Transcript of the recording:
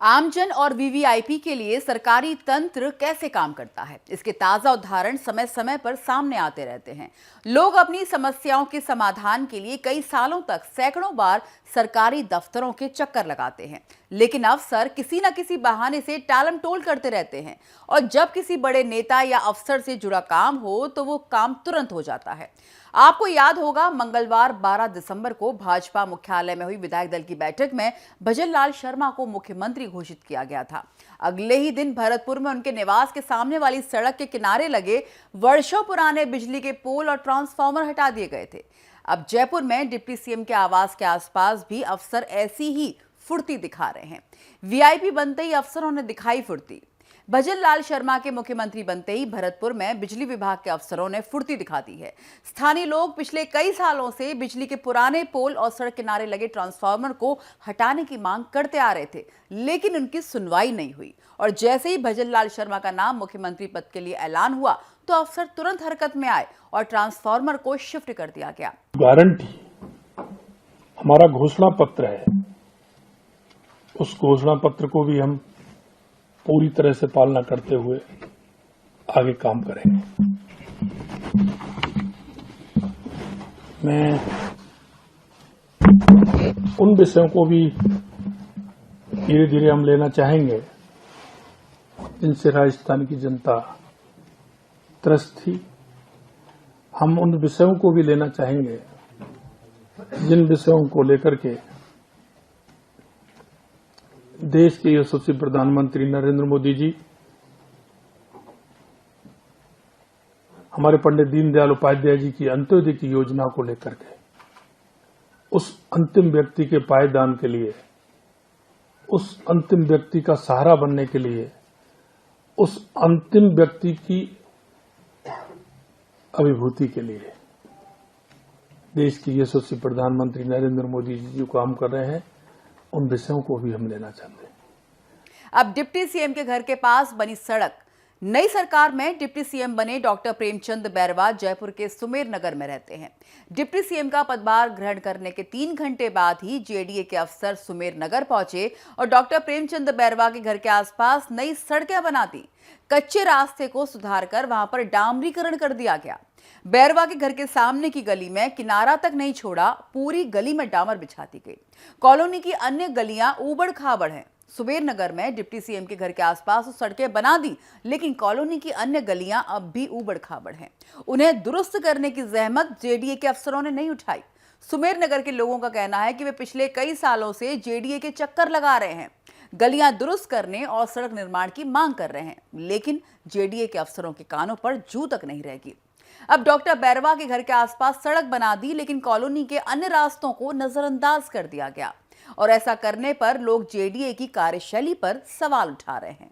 आमजन और वीवीआईपी के लिए सरकारी तंत्र कैसे काम करता है, इसके ताजा उदाहरण समय समय पर सामने आते रहते हैं। लोग अपनी समस्याओं के समाधान के लिए कई सालों तक सैकड़ों बार सरकारी दफ्तरों के चक्कर लगाते हैं, लेकिन अफसर किसी न किसी बहाने से टालम टोल करते रहते हैं। और जब किसी बड़े नेता या अफसर से जुड़ा काम हो तो वो काम तुरंत हो जाता है। आपको याद होगा, मंगलवार 12 दिसंबर को भाजपा मुख्यालय में हुई विधायक दल की बैठक में भजन लाल शर्मा को मुख्यमंत्री घोषित किया गया था। अगले ही दिन भरतपुर में उनके निवास के सामने वाली सड़क के किनारे लगे वर्षों पुराने बिजली के पोल और ट्रांसफार्मर हटा दिए गए थे। अब जयपुर में डिप्टी सीएम के आवास के आसपास भी अफसर ऐसी ही फुर्ती दिखा रहे हैं। वीआईपी बनते ही अफसरों ने दिखाई फुर्ती। भजन लाल शर्मा के मुख्यमंत्री बनते ही भरतपुर में बिजली विभाग के अफसरों ने फुर्ती दिखा दी है। स्थानीय लोग पिछले कई सालों से बिजली के पुराने पोल और सड़क किनारे लगे ट्रांसफार्मर को हटाने की मांग करते आ रहे थे, लेकिन उनकी सुनवाई नहीं हुई। और जैसे ही भजन लाल शर्मा का नाम मुख्यमंत्री पद के लिए ऐलान हुआ तो अफसर तुरंत हरकत में आए और ट्रांसफार्मर को शिफ्ट कर दिया गया। गारंटी हमारा घोषणा पत्र है, उस घोषणा पत्र को भी हम पूरी तरह से पालना करते हुए आगे काम करेंगे। मैं उन विषयों को भी धीरे धीरे हम लेना चाहेंगे जिनसे राजस्थान की जनता त्रस्त थी। हम उन विषयों को भी लेना चाहेंगे जिन विषयों को लेकर के देश के यशस्वी प्रधानमंत्री नरेंद्र मोदी जी हमारे पंडित दीनदयाल उपाध्याय जी की अंत्योदय की योजना को लेकर के उस अंतिम व्यक्ति के पायदान के लिए, उस अंतिम व्यक्ति का सहारा बनने के लिए, उस अंतिम व्यक्ति की अभिभूति के लिए देश के यशस्वी प्रधानमंत्री नरेंद्र मोदी जी जो काम कर रहे हैं, उन विषयों को भी हम लेना चाहते हैं। अब डिप्टी सीएम के घर के पास बनी सड़क। नई सरकार में डिप्टी सीएम बने डॉक्टर प्रेमचंद बैरवा जयपुर के सुमेर नगर में रहते हैं। डिप्टी सीएम का पदभार ग्रहण करने के 3 घंटे बाद ही जेडीए के अफसर सुमेर नगर पहुंचे और डॉक्टर प्रेमचंद बैरवा के घर के आसपास नई सड़कें बना दी। कच्चे रास्ते को सुधारकर वहां पर डामरीकरण कर दिया गया। बैरवा के घर के सामने की गली में किनारा तक नहीं छोड़ा, पूरी गली में डामर बिछा दी गई। कॉलोनी की अन्य गलियां ऊबड़ खाबड़ हैं। सुमेर नगर में डिप्टी सीएम के घर के आसपास सड़कें बना दी, लेकिन कॉलोनी की अन्य गलियां अब भी ऊबड़ खाबड़ हैं। उन्हें दुरुस्त करने की जहमत जेडीए के अफसरों ने नहीं उठाई। सुमेर नगर के लोगों का कहना है कि वे पिछले कई सालों से जेडीए के चक्कर लगा रहे हैं, गलियां दुरुस्त करने और सड़क निर्माण की मांग कर रहे हैं, लेकिन जेडीए के अफसरों के कानों पर जू तक नहीं रहेगी। अब डॉक्टर बैरवा के घर के आसपास सड़क बना दी, लेकिन कॉलोनी के अन्य रास्तों को नजरअंदाज कर दिया गया और ऐसा करने पर लोग जेडीए की कार्यशैली पर सवाल उठा रहे हैं।